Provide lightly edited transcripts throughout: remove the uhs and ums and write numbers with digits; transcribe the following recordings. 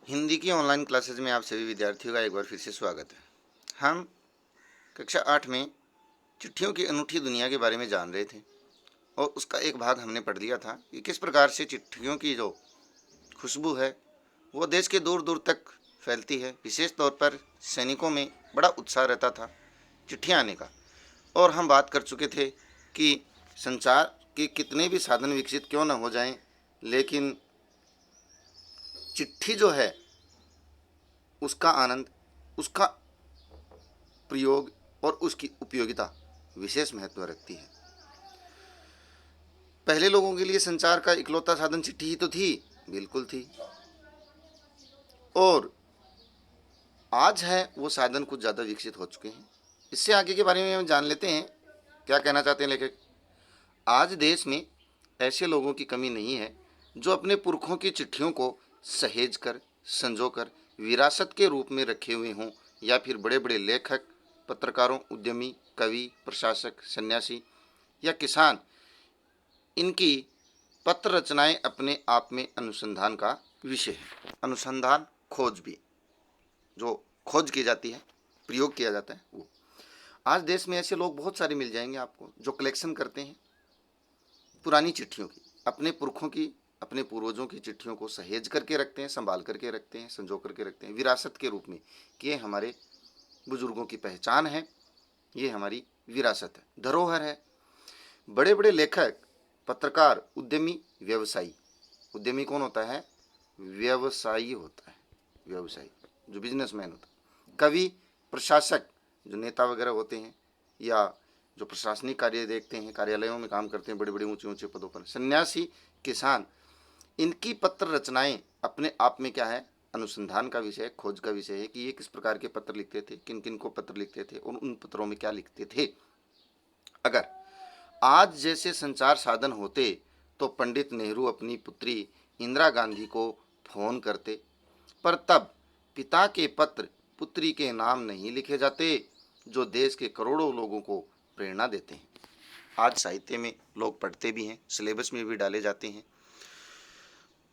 हिंदी की online classes में आप सभी विद्यार्थियों का एक बार फिर से स्वागत है। हम कक्षा 8 में चिट्ठियों की अनूठी दुनिया के बारे में जान रहे थे और उसका एक भाग हमने पढ़ लिया था कि किस प्रकार से चिट्ठियों की जो खुशबू है वो देश के दूर दूर तक फैलती है। विशेष तौर पर सैनिकों में बड़ा उत्साह रहता था चिट्ठियाँ आने का। और हम बात कर चुके थे कि संचार के कितने भी साधन विकसित क्यों न हो जाएं, लेकिन चिट्ठी जो है उसका आनंद, उसका प्रयोग और उसकी उपयोगिता विशेष महत्व रखती है। पहले लोगों के लिए संचार का इकलौता साधन चिट्ठी ही तो थी, बिल्कुल थी। और आज है वो साधन कुछ ज़्यादा विकसित हो चुके हैं। इससे आगे के बारे में हम जान लेते हैं क्या कहना चाहते हैं लेखक। आज देश में ऐसे लोगों की कमी नहीं है जो अपने पुरखों की चिट्ठियों को सहेज कर, संजो कर विरासत के रूप में रखे हुए हों, या फिर बड़े बड़े लेखक, पत्रकारों, उद्यमी, कवि, प्रशासक, सन्यासी या किसान, इनकी पत्र रचनाएं अपने आप में अनुसंधान का विषय है। अनुसंधान, खोज भी, जो खोज की जाती है, प्रयोग किया जाता है वो। आज देश में ऐसे लोग बहुत सारे मिल जाएंगे आपको जो कलेक्शन करते हैं पुरानी चिट्ठियों की, अपने पुरखों की, अपने पूर्वजों की चिट्ठियों को सहेज करके रखते हैं, संभाल करके रखते हैं, संजो करके रखते हैं विरासत के रूप में कि ये हमारे बुजुर्गों की पहचान है, ये हमारी विरासत है, धरोहर है। बड़े बड़े लेखक, पत्रकार, उद्यमी, व्यवसायी। उद्यमी कौन होता है? व्यवसायी होता है, व्यवसायी जो बिजनेसमैन होता है। कवि, प्रशासक जो नेता वगैरह होते हैं, या जो प्रशासनिक कार्य देखते हैं, कार्यालयों में काम करते हैं बड़े बड़े ऊंचे ऊंचे पदों पर। सन्यासी, किसान, इनकी पत्र रचनाएं अपने आप में क्या है? अनुसंधान का विषय, खोज का विषय है कि ये किस प्रकार के पत्र लिखते थे, किन किन को पत्र लिखते थे और उन पत्रों में क्या लिखते थे। अगर आज जैसे संचार साधन होते तो पंडित नेहरू अपनी पुत्री इंदिरा गांधी को फोन करते, पर तब पिता के पत्र पुत्री के नाम नहीं लिखे जाते जो देश के करोड़ों लोगों को प्रेरणा देते हैं। आज साहित्य में लोग पढ़ते भी हैं, सिलेबस में भी डाले जाते हैं।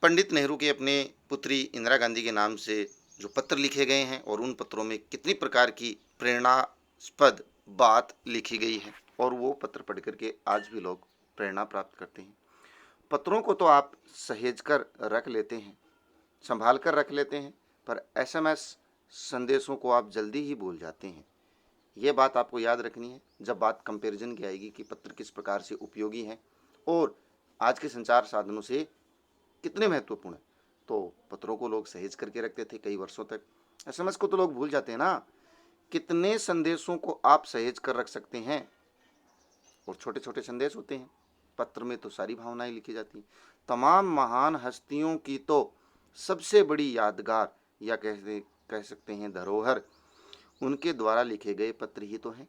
पंडित नेहरू के अपने पुत्री इंदिरा गांधी के नाम से जो पत्र लिखे गए हैं और उन पत्रों में कितनी प्रकार की प्रेरणास्पद बात लिखी गई है, और वो पत्र पढ़ करके आज भी लोग प्रेरणा प्राप्त करते हैं। पत्रों को तो आप सहेज कर रख लेते हैं, संभाल कर रख लेते हैं, पर एसएमएस संदेशों को आप जल्दी ही भूल जाते हैं। ये बात आपको याद रखनी है जब बात कंपैरिजन की आएगी कि पत्र किस प्रकार से उपयोगी हैं और आज के संचार साधनों से कितने महत्वपूर्ण है। तो पत्रों को लोग सहेज करके रखते थे कई वर्षों तक। एसएमएस को तो लोग भूल जाते हैं ना। कितने संदेशों को आप सहेज कर रख सकते हैं, और छोटे छोटे संदेश होते हैं। पत्र में तो सारी भावनाएं लिखी जाती हैं। तमाम महान हस्तियों की तो सबसे बड़ी यादगार, या कह सकते हैं धरोहर, उनके द्वारा लिखे गए पत्र ही तो हैं।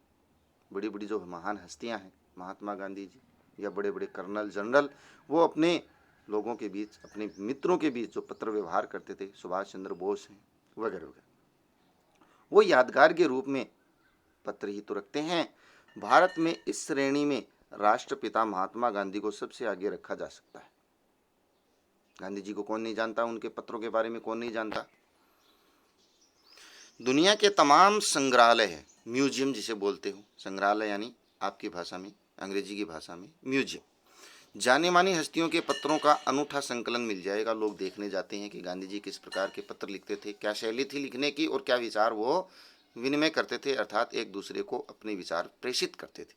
बड़ी बड़ी जो महान हस्तियां हैं, महात्मा गांधी जी या बड़े बड़े कर्नल, जनरल, वो अपने लोगों के बीच, अपने मित्रों के बीच जो पत्र व्यवहार करते थे, सुभाष चंद्र बोस हैं वगैरह वगैरह, वो यादगार के रूप में पत्र ही तो रखते हैं। भारत में इस श्रेणी में राष्ट्रपिता महात्मा गांधी को सबसे आगे रखा जा सकता है। गांधी जी को कौन नहीं जानता, उनके पत्रों के बारे में कौन नहीं जानता। दुनिया के तमाम संग्रहालय है, म्यूजियम जिसे बोलते हो, संग्रहालय यानी आपकी भाषा में, अंग्रेजी की भाषा में म्यूजियम, जाने मानी हस्तियों के पत्रों का अनूठा संकलन मिल जाएगा। लोग देखने जाते हैं कि गांधी जी किस प्रकार के पत्र लिखते थे, क्या शैली थी लिखने की, और क्या विचार वो विनिमय करते थे, अर्थात एक दूसरे को अपने विचार प्रेषित करते थे।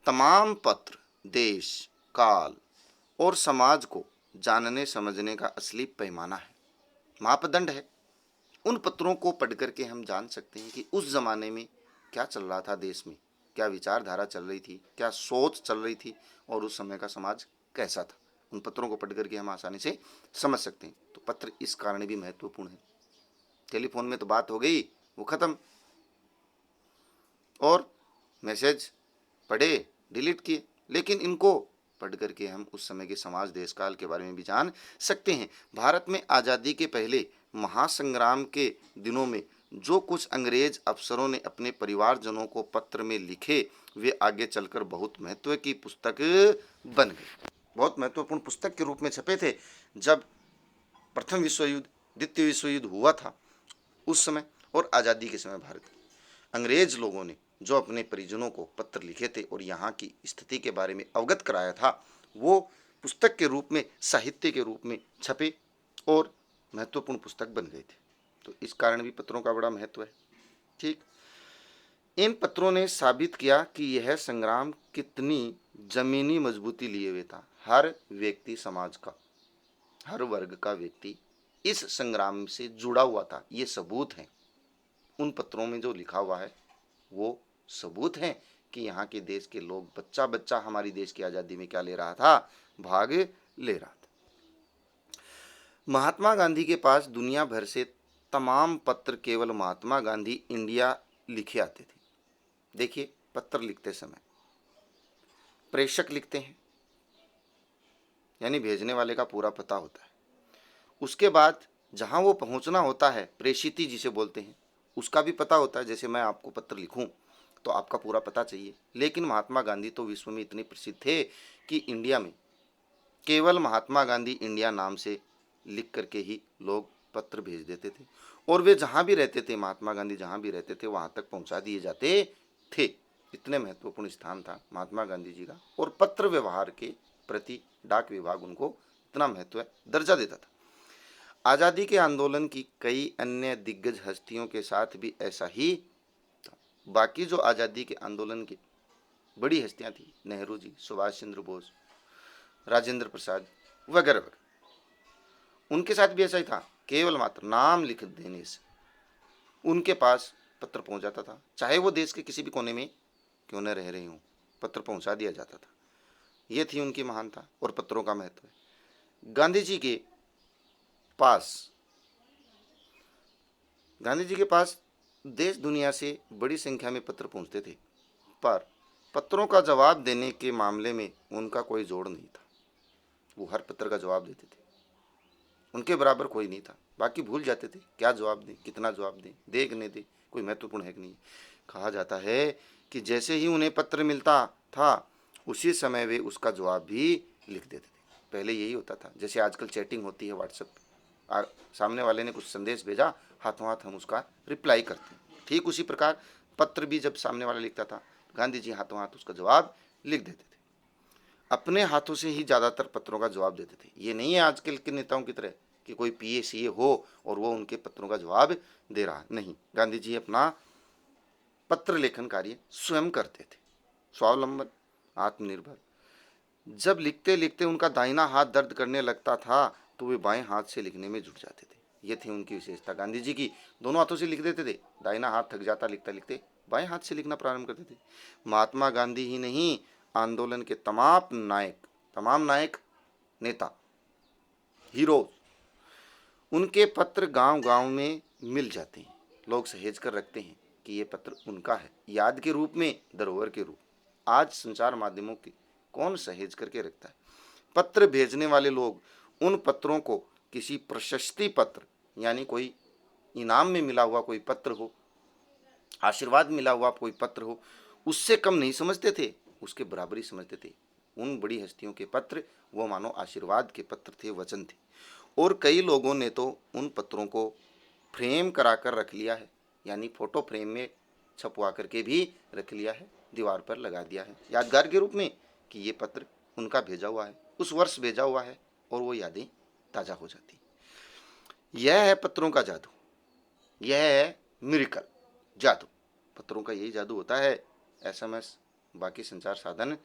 तमाम पत्र देश, काल और समाज को जानने समझने का असली पैमाना है, मापदंड है। उन पत्रों को पढ़ करके हम जान सकते हैं कि उस जमाने में क्या चल रहा था देश में, क्या विचारधारा चल रही थी, क्या सोच चल रही थी, और उस समय का समाज कैसा था। उन पत्रों को पढ़ करके हम आसानी से समझ सकते हैं। तो पत्र इस कारण भी महत्वपूर्ण है। टेलीफोन में तो बात हो गई, वो खत्म, और मैसेज पढ़े, डिलीट किए, लेकिन इनको पढ़ करके हम उस समय के समाज, देश काल के बारे में भी जान सकते हैं। भारत में आज़ादी के पहले महासंग्राम के दिनों में जो कुछ अंग्रेज अफसरों ने अपने परिवारजनों को पत्र में लिखे, वे आगे चलकर बहुत महत्व की पुस्तक बन गई, बहुत महत्वपूर्ण पुस्तक के रूप में छपे थे। जब प्रथम विश्व युद्ध, द्वितीय विश्व युद्ध हुआ था उस समय और आज़ादी के समय भारत की अंग्रेज लोगों ने जो अपने परिजनों को पत्र लिखे थे और यहाँ की स्थिति के बारे में अवगत कराया था, वो पुस्तक के रूप में, साहित्य के रूप में छपे और महत्वपूर्ण पुस्तक बन गए थे। तो इस कारण भी पत्रों का बड़ा महत्व है। ठीक, इन पत्रों ने साबित किया कि यह संग्राम कितनी जमीनी मजबूती लिए हुए था। हर व्यक्ति, समाज का हर वर्ग का व्यक्ति इस संग्राम से जुड़ा हुआ था। ये सबूत हैं, उन पत्रों में जो लिखा हुआ है वो सबूत हैं कि यहाँ के देश के लोग, बच्चा बच्चा हमारी देश की आज़ादी में क्या ले रहा था, भाग ले रहा था। महात्मा गांधी के पास दुनिया भर से तमाम पत्र केवल महात्मा गांधी इंडिया लिखे आते थे। देखिए, पत्र लिखते समय प्रेषक लिखते हैं, यानी भेजने वाले का पूरा पता होता है। उसके बाद जहाँ वो पहुँचना होता है, प्रेषिती जिसे बोलते हैं, उसका भी पता होता है। जैसे मैं आपको पत्र लिखूं तो आपका पूरा पता चाहिए। लेकिन महात्मा गांधी तो विश्व में इतने प्रसिद्ध थे कि इंडिया में केवल महात्मा गांधी इंडिया नाम से लिख करके ही लोग पत्र भेज देते थे और वे जहाँ भी रहते थे, महात्मा गांधी जहाँ भी रहते थे वहाँ तक पहुँचा दिए जाते थे। इतने महत्वपूर्ण स्थान था महात्मा गांधी जी का। और पत्र व्यवहार के प्रति डाक विभाग उनको इतना महत्व दर्जा देता था। आज़ादी के आंदोलन की कई अन्य दिग्गज हस्तियों के साथ भी ऐसा ही था। बाकी जो आज़ादी के आंदोलन की बड़ी हस्तियां थी, नेहरू जी, सुभाष चंद्र बोस, राजेंद्र प्रसाद वगैरह वगैरह, उनके साथ भी ऐसा ही था। केवल मात्र नाम लिख देने से उनके पास पत्र पहुंच जाता था, चाहे वो देश के किसी भी कोने में क्यों न रह रहे हों, पत्र पहुंचा दिया जाता था। ये थी उनकी महानता और पत्रों का महत्व। गांधी जी के पास देश दुनिया से बड़ी संख्या में पत्र पहुंचते थे, पर पत्रों का जवाब देने के मामले में उनका कोई जोड़ नहीं था। वो हर पत्र का जवाब देते थे, उनके बराबर कोई नहीं था। बाकी भूल जाते थे क्या जवाब दें, कितना जवाब दें, दे कि नहीं दे, कोई महत्वपूर्ण है कि नहीं। कहा जाता है कि जैसे ही उन्हें पत्र मिलता था उसी समय वे उसका जवाब भी लिख देते थे। पहले यही होता था, जैसे आजकल चैटिंग होती है व्हाट्सएप, सामने वाले ने कुछ संदेश भेजा, हाथों हाथ हम उसका रिप्लाई करते हैं। ठीक उसी प्रकार पत्र भी जब सामने वाला लिखता था, गांधी जी हाथों हाथ उसका जवाब लिख देते थे। अपने हाथों से ही ज़्यादातर पत्रों का जवाब देते थे। ये नहीं है आजकल के नेताओं की तरह कि कोई पीए सीए हो और वो उनके पत्रों का जवाब दे रहा, नहीं। गांधी जी अपना पत्र लेखन कार्य स्वयं करते थे, स्वावलंबन, आत्मनिर्भर। जब लिखते लिखते उनका दाहिना हाथ दर्द करने लगता था तो वे बाएं हाथ से लिखने में जुट जाते थे। ये थी उनकी विशेषता गांधी जी की। दोनों हाथों से लिख देते थे, दाहिना हाथ थक जाता लिखते लिखते, बाएं हाथ से लिखना प्रारंभ करते थे। महात्मा गांधी ही नहीं, आंदोलन के तमाम नायक, नेता, हीरो, उनके पत्र गांव गांव में मिल जाते हैं। लोग सहेज कर रखते हैं कि ये पत्र उनका है, याद के रूप में, धरोहर के रूप। आज संचार माध्यमों की कौन सहेज करके रखता है। पत्र भेजने वाले लोग उन पत्रों को किसी प्रशस्ति पत्र, यानी कोई इनाम में मिला हुआ कोई पत्र हो, आशीर्वाद मिला हुआ कोई पत्र हो, उससे कम नहीं समझते थे, उसके बराबर ही समझते थे। उन बड़ी हस्तियों के पत्र वो मानो आशीर्वाद के पत्र थे, वचन थे। और कई लोगों ने तो उन पत्रों को फ्रेम करा कर रख लिया है, यानी फोटो फ्रेम में छपवा करके भी रख लिया है, दीवार पर लगा दिया है यादगार के रूप में कि ये पत्र उनका भेजा हुआ है, उस वर्ष भेजा हुआ है, और वो यादें ताज़ा हो जाती। यह है पत्रों का जादू, यह है मिरेकल, जादू। पत्रों का यही जादू होता है। एसएमएस, बाकी संचार साधन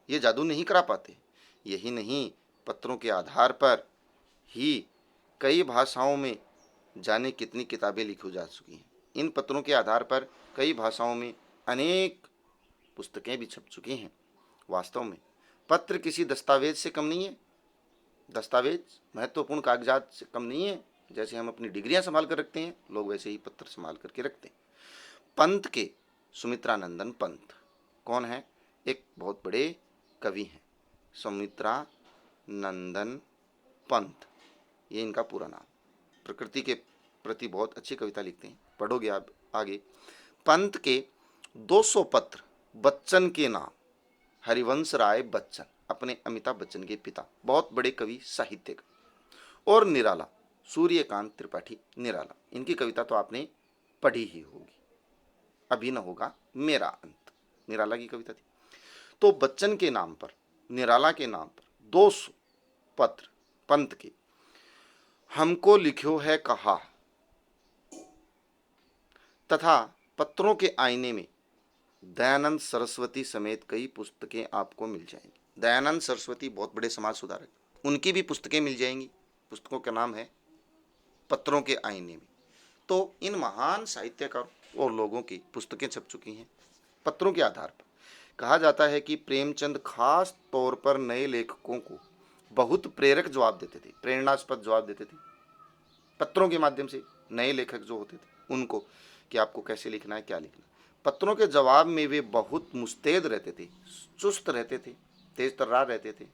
ये जादू नहीं करा पाते। यही नहीं, पत्रों के आधार पर ही कई भाषाओं में जाने कितनी किताबें लिखी जा चुकी हैं। इन पत्रों के आधार पर कई भाषाओं में अनेक पुस्तकें भी छप चुकी हैं। वास्तव में पत्र किसी दस्तावेज से कम नहीं है, दस्तावेज महत्वपूर्ण कागजात से कम नहीं है। जैसे हम अपनी डिग्रियां संभाल कर रखते हैं, लोग वैसे ही पत्र संभाल करके रखते हैं। पंत के सुमित्रानंदन पंत कौन है? एक बहुत बड़े कवि हैं, सुमित्रानंदन पंत, ये इनका पूरा नाम। प्रकृति के प्रति बहुत अच्छी कविता लिखते हैं, पढ़ोगे आप आगे। पंत के 200 पत्र बच्चन के नाम, हरिवंश राय बच्चन, अपने अमिताभ बच्चन के पिता, बहुत बड़े कवि, साहित्यिक। और निराला सूर्यकांत त्रिपाठी निराला। इनकी कविता तो आपने पढ़ी ही होगी। अभी न होगा मेरा अंत, निराला की कविता थी। तो बच्चन के नाम पर, निराला के नाम पर 200 पत्र पंत के हमको लिखो है कहा, तथा पत्रों के आईने में दयानंद सरस्वती समेत कई पुस्तकें आपको मिल जाएंगी। दयानंद सरस्वती बहुत बड़े समाज सुधारक, उनकी भी पुस्तकें मिल जाएंगी। पुस्तकों का नाम है पत्रों के आईने में। तो इन महान साहित्यकारों और लोगों की पुस्तकें छप चुकी हैं पत्रों के आधार पर। कहा जाता है कि प्रेमचंद खास तौर पर नए लेखकों को बहुत प्रेरक जवाब देते थे, प्रेरणास्पद जवाब देते थे पत्रों के माध्यम से। नए लेखक जो होते थे उनको कि आपको कैसे लिखना है, क्या लिखना है। पत्रों के जवाब में वे बहुत मुस्तैद रहते थे, चुस्त रहते थे, तेज तर्रार रहते थे,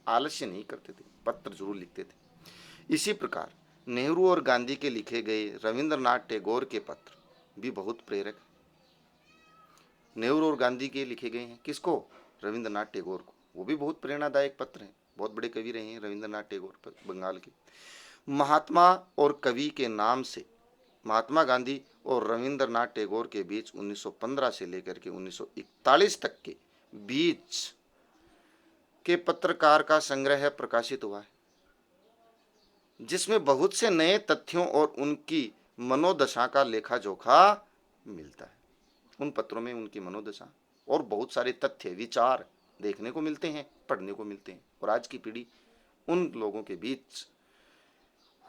आलस्य नहीं करते थे, पत्र जरूर लिखते थे। इसी प्रकार नेहरू और गांधी के लिखे गए रविंद्रनाथ टैगोर के पत्र भी बहुत प्रेरक हैं। नेहरू और गांधी के लिखे गए हैं, किसको? रविंद्रनाथ टैगोर को। वो भी बहुत प्रेरणादायक पत्र हैं, बहुत बड़े कवि रहे हैं रविंद्रनाथ टैगोर बंगाल के। महात्मा और कवि के नाम से महात्मा गांधी और रविंद्रनाथ टैगोर के बीच 1915 से लेकर के 1941 तक के बीच के पत्रकार का संग्रह प्रकाशित हुआ है, जिसमें बहुत से नए तथ्यों और उनकी मनोदशा का लेखा जोखा मिलता है। उन पत्रों में उनकी मनोदशा और बहुत सारे तथ्य विचार देखने को मिलते हैं, पढ़ने को मिलते हैं। और आज की पीढ़ी उन लोगों के बीच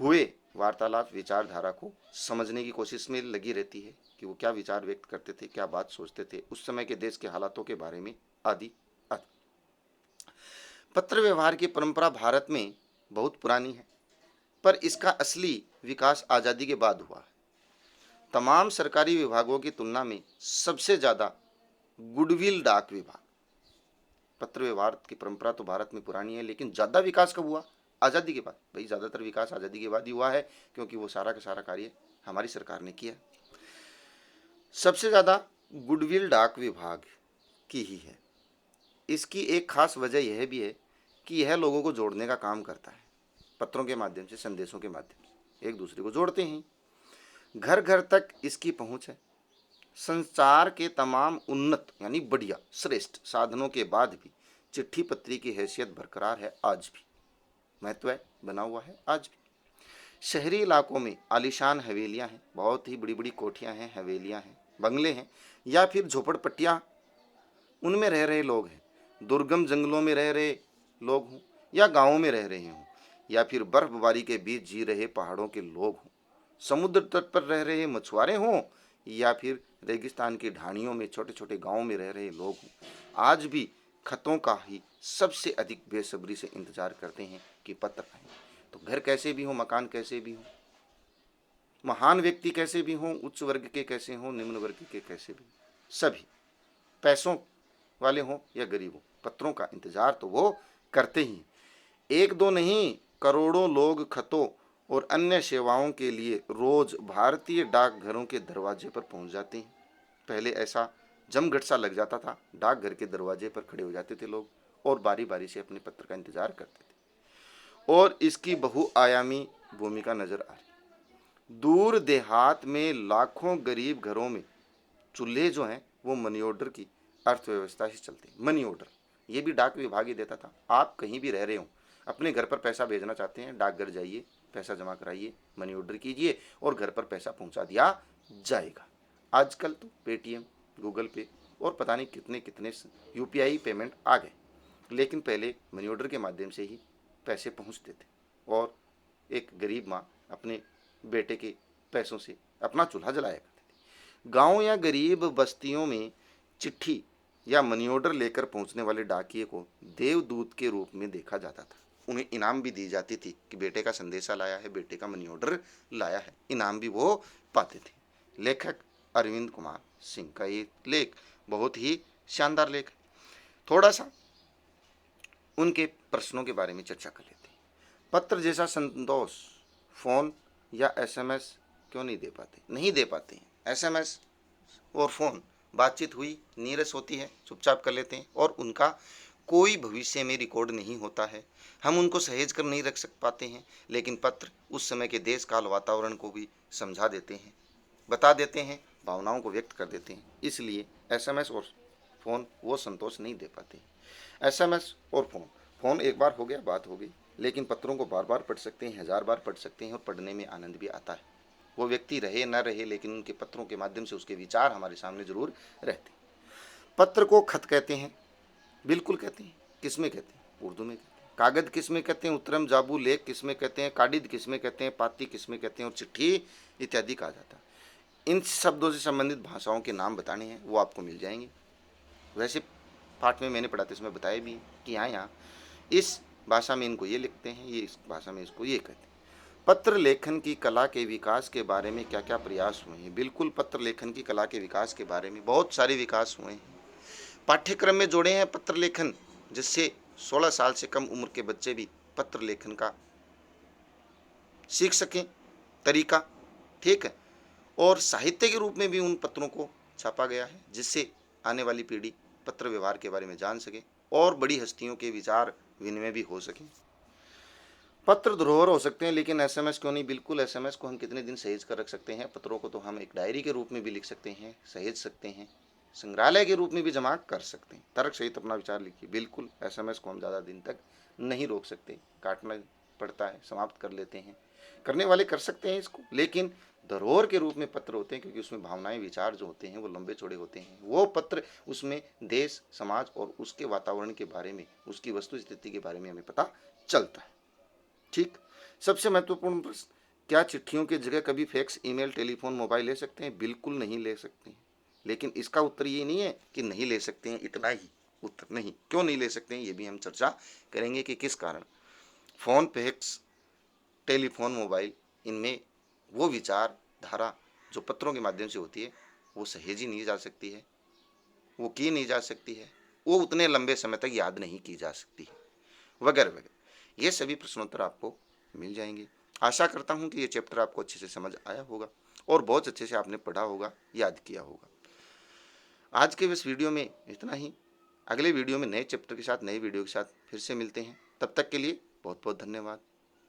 हुए वार्तालाप, विचारधारा को समझने की कोशिश में लगी रहती है कि वो क्या विचार व्यक्त करते थे, क्या बात सोचते थे, उस समय के देश के हालातों के बारे में आदि आदि। पत्र व्यवहार की परंपरा भारत में बहुत पुरानी है, पर इसका असली विकास आज़ादी के बाद हुआ है। तमाम सरकारी विभागों की तुलना में सबसे ज़्यादा गुडविल डाक विभाग, पत्र व्यवहार की परंपरा तो भारत में पुरानी है, लेकिन ज़्यादा विकास कब हुआ? आज़ादी के बाद। भाई ज़्यादातर विकास आज़ादी के बाद ही हुआ है, क्योंकि वो सारा का सारा कार्य हमारी सरकार ने किया। सबसे ज़्यादा गुडविल डाक विभाग की ही है। इसकी एक खास वजह यह भी है कि यह लोगों को जोड़ने का काम करता है। पत्रों के माध्यम से, संदेशों के माध्यम से एक दूसरे को जोड़ते हैं। घर घर तक इसकी पहुंच है। संचार के तमाम उन्नत यानी बढ़िया श्रेष्ठ साधनों के बाद भी चिट्ठी पत्री की हैसियत बरकरार है, आज भी महत्व है, बना हुआ है आज भी। शहरी इलाकों में आलीशान हवेलियां हैं, बहुत ही बड़ी बड़ी कोठियां हैं, हवेलियां हैं, बंगले हैं, या फिर झोपड़पट्टियां, उनमें रह रहे लोग हैं। दुर्गम जंगलों में रह रहे लोग हों या गाँवों में रह रहे हों, या फिर बर्फबारी के बीच जी रहे पहाड़ों के लोग हों, समुद्र तट पर रह रहे मछुआरे हों, या फिर रेगिस्तान की ढाणियों में छोटे छोटे गांवों में रह रहे लोग हों, आज भी खतों का ही सबसे अधिक बेसब्री से इंतजार करते हैं कि पत्र आए। तो घर कैसे भी हो, मकान कैसे भी हो, महान व्यक्ति कैसे भी हों, उच्च वर्ग के कैसे हों, निम्न वर्ग के कैसे भी, सभी पैसों वाले हों या गरीब हों, पत्रों का इंतजार तो वो करते ही। एक दो नहीं, करोड़ों लोग खतों और अन्य सेवाओं के लिए रोज भारतीय डाकघरों के दरवाजे पर पहुंच जाते हैं। पहले ऐसा जमघट सा लग जाता था, डाकघर के दरवाजे पर खड़े हो जाते थे लोग और बारी बारी से अपने पत्र का इंतजार करते थे। और इसकी बहुआयामी भूमिका नजर आ रही। दूर देहात में लाखों गरीब घरों में चूल्हे जो हैं वो मनी ऑर्डर की अर्थव्यवस्था से चलते हैं। मनी ऑर्डर ये भी डाक विभाग ही देता था। आप कहीं भी रह रहे हो, अपने घर पर पैसा भेजना चाहते हैं, डाकघर जाइए, पैसा जमा कराइए, मनी ऑर्डर कीजिए और घर पर पैसा पहुंचा दिया जाएगा। आजकल तो पेटीएम, गूगल पे और पता नहीं कितने कितने यूपीआई पेमेंट आ गए, लेकिन पहले मनी ऑर्डर के माध्यम से ही पैसे पहुंचते थे और एक गरीब माँ अपने बेटे के पैसों से अपना चूल्हा जलाया करती थी। गाँव या गरीब बस्तियों में चिट्ठी या मनी ऑर्डर लेकर पहुंचने वाले डाकिये को देवदूत के रूप में देखा जाता था। उन्हें इनाम भी दी जाती थी कि बेटे का संदेशा लाया है, बेटे का मनी ऑर्डर लाया है, इनाम भी वो पाते थे। लेखक अरविंद कुमार सिंह का ये लेख बहुत ही शानदार लेख है। थोड़ा सा उनके प्रश्नों के बारे में चर्चा कर लेते हैं। पत्र जैसा संतोष फ़ोन या एसएमएस क्यों नहीं दे पाते? नहीं दे पाते हैं। एसएमएस और फ़ोन बातचीत हुई, नीरस होती है, चुपचाप कर लेते हैं और उनका कोई भविष्य में रिकॉर्ड नहीं होता है, हम उनको सहेज कर नहीं रख पाते हैं, लेकिन पत्र उस समय के देश काल वातावरण को भी समझा देते हैं, बता देते हैं, भावनाओं को व्यक्त कर देते हैं। इसलिए एसएमएस और फ़ोन वो संतोष नहीं दे पाते। एसएमएस और फ़ोन एक बार हो गया, बात हो गई, लेकिन पत्रों को बार बार पढ़ सकते हैं, 1000 बार पढ़ सकते हैं और पढ़ने में आनंद भी आता है। वो व्यक्ति रहे न रहे, लेकिन उनके पत्रों के माध्यम से उसके विचार हमारे सामने जरूर रहते हैं। पत्र को खत कहते हैं, बिल्कुल कहते हैं। किस में कहते हैं? उर्दू में कहते हैं। कागज किस में कहते हैं? उत्तरम जाबू लेख किस में कहते हैं? काडिद किस में कहते हैं? पाती किस में कहते हैं? और चिट्ठी इत्यादि कहा जाता है। इन शब्दों से संबंधित भाषाओं के नाम बताने हैं, वो आपको मिल जाएंगे। वैसे पाठ में मैंने पढ़ा था, इसमें बताया भी कि यहाँ इस भाषा में इनको ये लिखते हैं, ये इस भाषा में इसको ये कहते हैं। पत्र लेखन की कला के विकास के बारे में क्या क्या प्रयास हुए हैं? बिल्कुल, पत्र लेखन की कला के विकास के बारे में बहुत सारे विकास हुए हैं। पाठ्यक्रम में जोड़े हैं पत्र लेखन, जिससे 16 साल से कम उम्र के बच्चे भी पत्र लेखन का सीख सकें तरीका, ठीक है। और साहित्य के रूप में भी उन पत्रों को छापा गया है, जिससे आने वाली पीढ़ी पत्र व्यवहार के बारे में जान सके और बड़ी हस्तियों के विचार विनिमय भी हो सके। पत्र धरोहर हो सकते हैं, लेकिन एसएमएस क्यों नहीं? बिल्कुल, एसएमएस को हम कितने दिन सहेज कर रख सकते हैं, पत्रों को तो हम एक डायरी के रूप में भी लिख सकते हैं, सहेज सकते हैं, संग्रहालय के रूप में भी जमा कर सकते हैं। तर्क सहित अपना विचार लिखिए। बिल्कुल, एसएमएस को हम ज़्यादा दिन तक नहीं रोक सकते, काटना पड़ता है, समाप्त कर लेते हैं, करने वाले कर सकते हैं इसको, लेकिन धरोहर के रूप में पत्र होते हैं, क्योंकि उसमें भावनाएं, विचार जो होते हैं वो लंबे चौड़े होते हैं। वो पत्र, उसमें देश, समाज और उसके वातावरण के बारे में, उसकी वस्तु स्थिति के बारे में हमें पता चलता है। ठीक। सबसे महत्वपूर्ण प्रश्न, क्या चिट्ठियों की जगह कभी फैक्स, ईमेल, टेलीफोन, मोबाइल ले सकते हैं? बिल्कुल नहीं ले सकते हैं। लेकिन इसका उत्तर ये नहीं है कि नहीं ले सकते हैं, इतना ही उत्तर नहीं। क्यों नहीं ले सकते हैं, ये भी हम चर्चा करेंगे कि किस कारण। फोन, फैक्स, टेलीफोन, मोबाइल, इनमें वो विचार धारा जो पत्रों के माध्यम से होती है, वो सहेजी नहीं जा सकती है, वो की नहीं जा सकती है, वो उतने लंबे समय तक याद नहीं की जा सकती है, वगैरह वगैरह। ये सभी प्रश्नोत्तर आपको मिल जाएंगे। आशा करता हूँ कि ये चैप्टर आपको अच्छे से समझ आया होगा और बहुत अच्छे से आपने पढ़ा होगा, याद किया होगा। आज के इस वीडियो में इतना ही। अगले वीडियो में नए चैप्टर के साथ, नए वीडियो के साथ फिर से मिलते हैं। तब तक के लिए बहुत बहुत धन्यवाद।